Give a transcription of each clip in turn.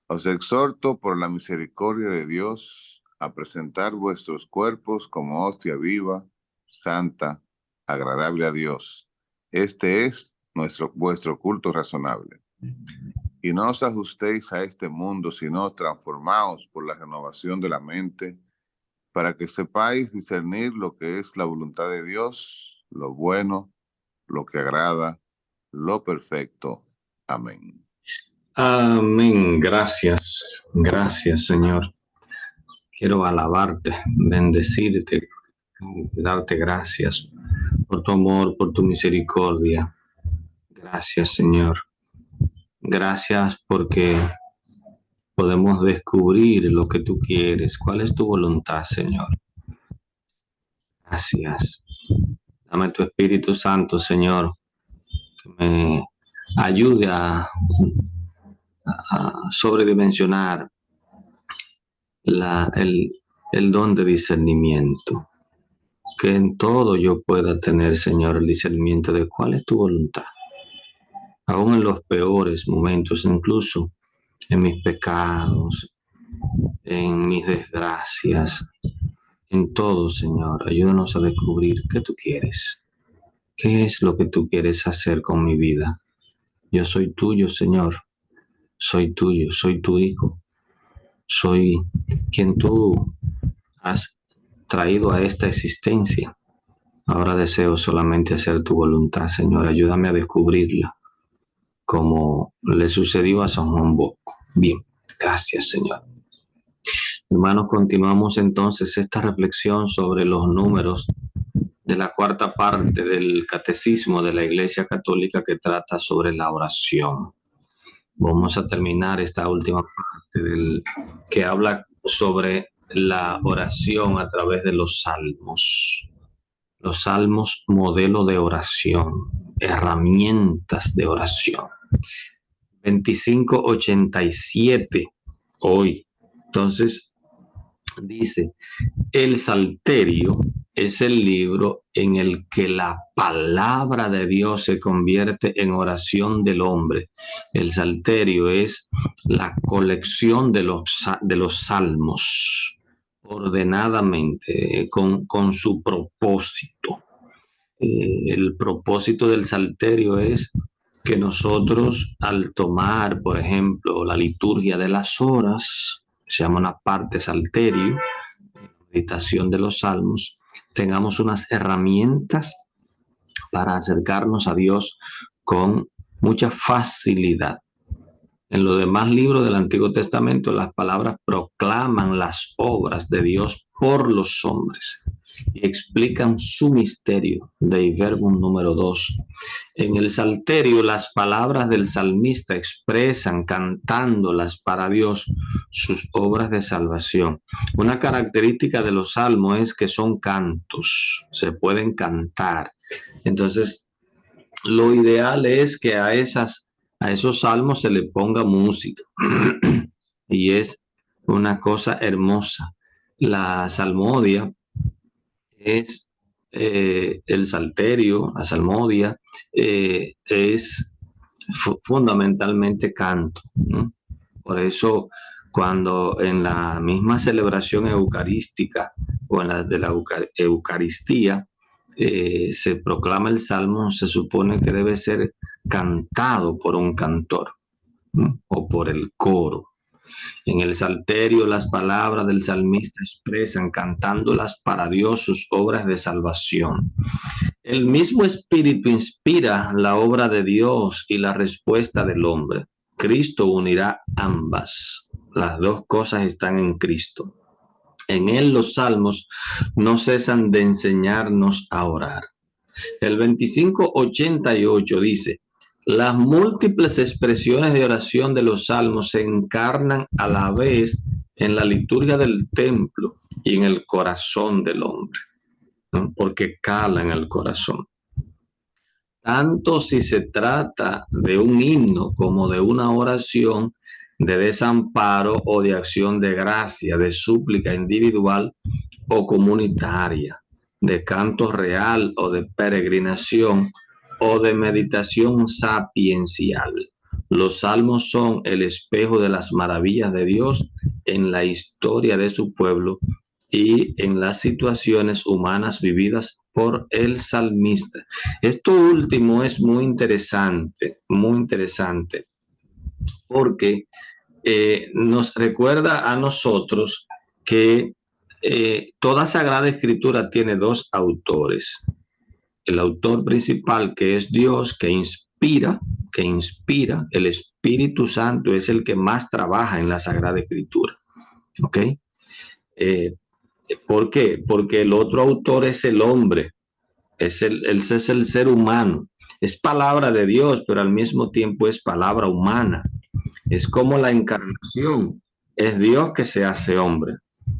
Os exhorto por la misericordia de Dios a presentar vuestros cuerpos como hostia viva, santa, agradable a Dios. Este es vuestro culto razonable. Y no os ajustéis a este mundo, sino transformaos por la renovación de la mente, para que sepáis discernir lo que es la voluntad de Dios, lo bueno, lo que agrada, lo perfecto. Amén. Amén. Gracias. Gracias, Señor. Quiero alabarte, bendecirte, darte gracias por tu amor, por tu misericordia. Gracias, Señor. Gracias porque podemos descubrir lo que tú quieres. ¿Cuál es tu voluntad, Señor? Gracias. Dame tu Espíritu Santo, Señor, que me ayude a sobredimensionar el, el don de discernimiento. Que en todo yo pueda tener, Señor, el discernimiento de cuál es tu voluntad. Aún en los peores momentos, incluso en mis pecados, en mis desgracias, en todo, Señor, ayúdanos a descubrir qué tú quieres. ¿Qué es lo que tú quieres hacer con mi vida? Yo soy tuyo, Señor. Soy tuyo, soy tu hijo. Soy quien tú has traído a esta existencia. Ahora deseo solamente hacer tu voluntad, Señor. Ayúdame a descubrirla, como le sucedió a San Juan Bosco. Bien, gracias, Señor. Hermanos, continuamos entonces esta reflexión sobre los números de la cuarta parte del Catecismo de la Iglesia Católica, que trata sobre la oración. Vamos a terminar esta última parte que habla sobre la oración a través de los salmos. Los salmos, modelo de oración, herramientas de oración. 2587 hoy. Entonces dice: el Salterio es el libro en el que la palabra de Dios se convierte en oración del hombre. El Salterio es la colección de los salmos, ordenadamente, con su propósito. El propósito del Salterio es que nosotros, al tomar, por ejemplo, la liturgia de las horas, se llama una parte Salterio, meditación de los salmos, tengamos unas herramientas para acercarnos a Dios con mucha facilidad. En los demás libros del Antiguo Testamento, las palabras proclaman las obras de Dios por los hombres y explican su misterio. Dei Verbum número 2. En el Salterio, las palabras del salmista expresan, cantándolas para Dios, sus obras de salvación. Una característica de los salmos es que son cantos, se pueden cantar. Entonces, lo ideal es que a esos salmos se le ponga música y es una cosa hermosa. La salmodia es el salterio, la salmodia es fundamentalmente canto, ¿no? Por eso, cuando en la misma celebración eucarística o en la de la Eucaristía se proclama el salmo, se supone que debe ser cantado por un cantor, ¿no? O por el coro. En el Salterio, las palabras del salmista expresan, cantándolas para Dios, sus obras de salvación. El mismo Espíritu inspira la obra de Dios y la respuesta del hombre. Cristo unirá ambas. Las dos cosas están en Cristo. En Él los salmos no cesan de enseñarnos a orar. El 2588 dice: las múltiples expresiones de oración de los salmos se encarnan a la vez en la liturgia del templo y en el corazón del hombre, ¿no? Porque cala en el corazón. Tanto si se trata de un himno como de una oración de desamparo o de acción de gracia, de súplica individual o comunitaria, de canto real o de peregrinación o de meditación sapiencial. Los salmos son el espejo de las maravillas de Dios en la historia de su pueblo y en las situaciones humanas vividas por el salmista. Esto último es muy interesante, porque nos recuerda a nosotros que toda Sagrada Escritura tiene dos autores. El autor principal, que es Dios, que inspira, el Espíritu Santo es el que más trabaja en la Sagrada Escritura. ¿Ok? ¿Por qué? Porque el otro autor es el hombre, ese es el ser humano. Es palabra de Dios, pero al mismo tiempo es palabra humana. Es como la encarnación. Es Dios que se hace hombre.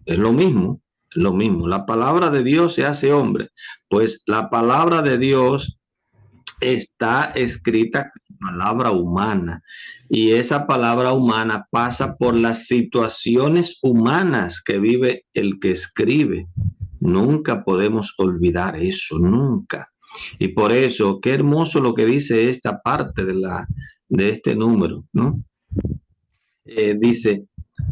Es lo mismo, es lo mismo. La palabra de Dios se hace hombre. Pues la palabra de Dios está escrita con palabra humana, y esa palabra humana pasa por las situaciones humanas que vive el que escribe. Nunca podemos olvidar eso, nunca. Y por eso, qué hermoso lo que dice esta parte de este número, ¿no? Dice,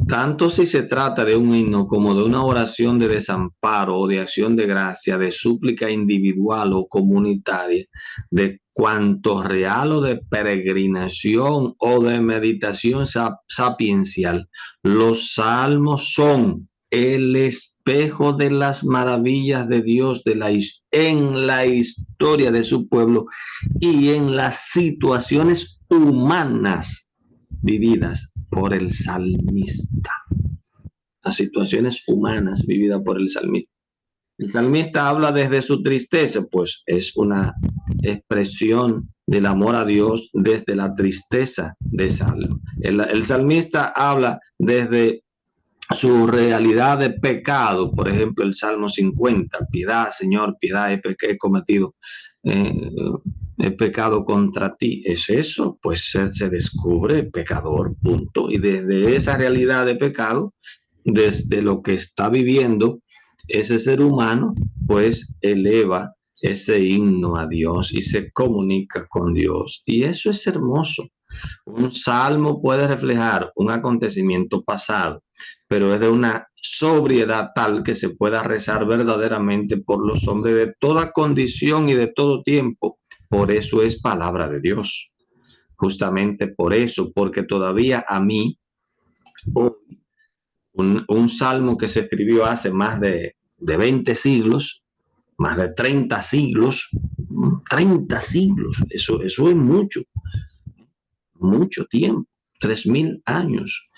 tanto si se trata de un himno como de una oración de desamparo o de acción de gracia, de súplica individual o comunitaria, de cuanto real o de peregrinación o de meditación sapiencial, los salmos son el espejo de las maravillas de Dios en la historia de su pueblo y en las situaciones humanas vividas por el salmista. Las situaciones humanas vividas por el salmista. El salmista habla desde su tristeza, pues es una expresión del amor a Dios desde la tristeza de Salmo. El salmista habla desde su realidad de pecado, por ejemplo, el Salmo 50, piedad, Señor, piedad, he cometido, he pecado contra ti. ¿Es eso? Pues se descubre pecador, punto. Y desde esa realidad de pecado, desde lo que está viviendo ese ser humano, pues eleva ese himno a Dios y se comunica con Dios. Y eso es hermoso. Un salmo puede reflejar un acontecimiento pasado, pero es de una sobriedad tal que se pueda rezar verdaderamente por los hombres de toda condición y de todo tiempo. Por eso es palabra de Dios. Justamente por eso, porque todavía a mí, un salmo que se escribió hace más de 20 siglos, más de 30 siglos, 30 siglos, eso es mucho tiempo, 3000 años.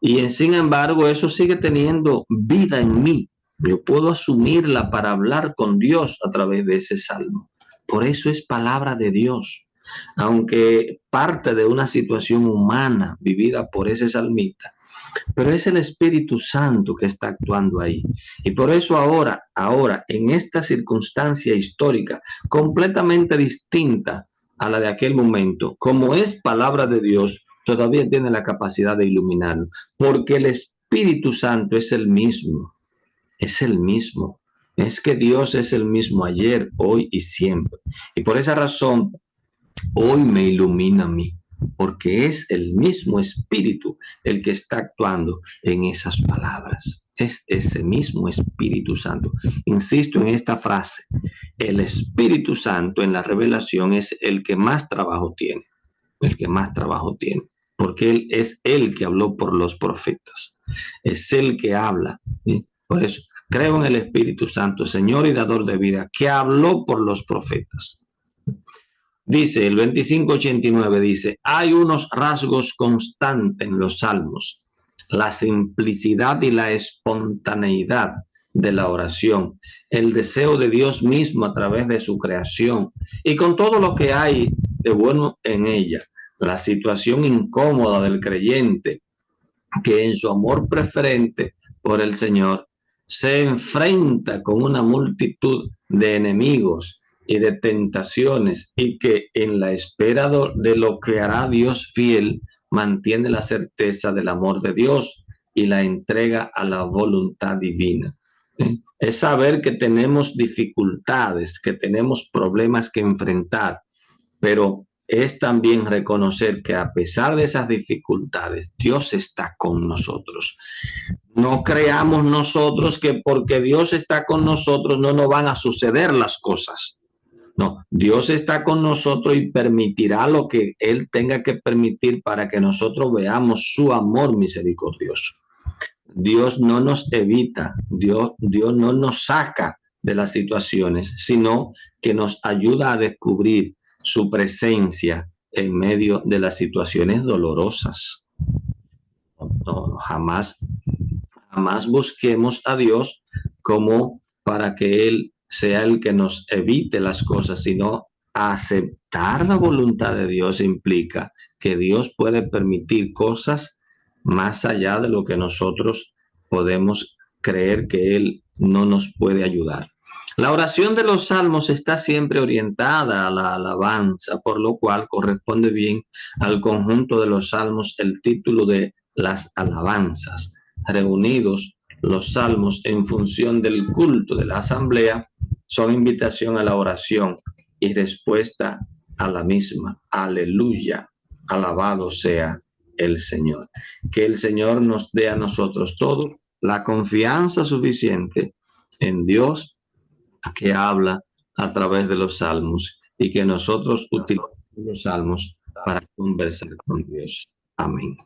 Y sin embargo, eso sigue teniendo vida en mí. Yo puedo asumirla para hablar con Dios a través de ese salmo. Por eso es palabra de Dios. Aunque parte de una situación humana vivida por ese salmista, pero es el Espíritu Santo que está actuando ahí. Y por eso ahora, en esta circunstancia histórica completamente distinta a la de aquel momento, como es palabra de Dios, todavía tiene la capacidad de iluminarlo, porque el Espíritu Santo es el mismo, es el mismo. Es que Dios es el mismo ayer, hoy y siempre. Y por esa razón, hoy me ilumina a mí, porque es el mismo Espíritu el que está actuando en esas palabras. Es ese mismo Espíritu Santo. Insisto en esta frase, el Espíritu Santo en la revelación es el que más trabajo tiene, porque Él es el que habló por los profetas, es el que habla, ¿sí? Por eso, creo en el Espíritu Santo, Señor y dador de vida, que habló por los profetas. Dice el 2589, dice, hay unos rasgos constantes en los salmos, la simplicidad y la espontaneidad de la oración, el deseo de Dios mismo a través de su creación y con todo lo que hay de bueno en ella, la situación incómoda del creyente que en su amor preferente por el Señor se enfrenta con una multitud de enemigos y de tentaciones, y que en la espera de lo que hará Dios fiel mantiene la certeza del amor de Dios y la entrega a la voluntad divina. Es saber que tenemos dificultades, que tenemos problemas que enfrentar, pero es también reconocer que a pesar de esas dificultades, Dios está con nosotros. No creamos nosotros que porque Dios está con nosotros no nos van a suceder las cosas. No, Dios está con nosotros y permitirá lo que Él tenga que permitir para que nosotros veamos su amor misericordioso. Dios no nos evita, Dios no nos saca de las situaciones, sino que nos ayuda a descubrir su presencia en medio de las situaciones dolorosas. No, jamás busquemos a Dios como para que Él sea el que nos evite las cosas, sino aceptar la voluntad de Dios implica que Dios puede permitir cosas más allá de lo que nosotros podemos creer que Él no nos puede ayudar. La oración de los salmos está siempre orientada a la alabanza, por lo cual corresponde bien al conjunto de los salmos el título de las alabanzas. Reunidos los salmos en función del culto de la asamblea son invitación a la oración y respuesta a la misma. Aleluya, alabado sea el Señor. Que el Señor nos dé a nosotros todos la confianza suficiente en Dios que habla a través de los salmos y que nosotros utilicemos los salmos para conversar con Dios. Amén.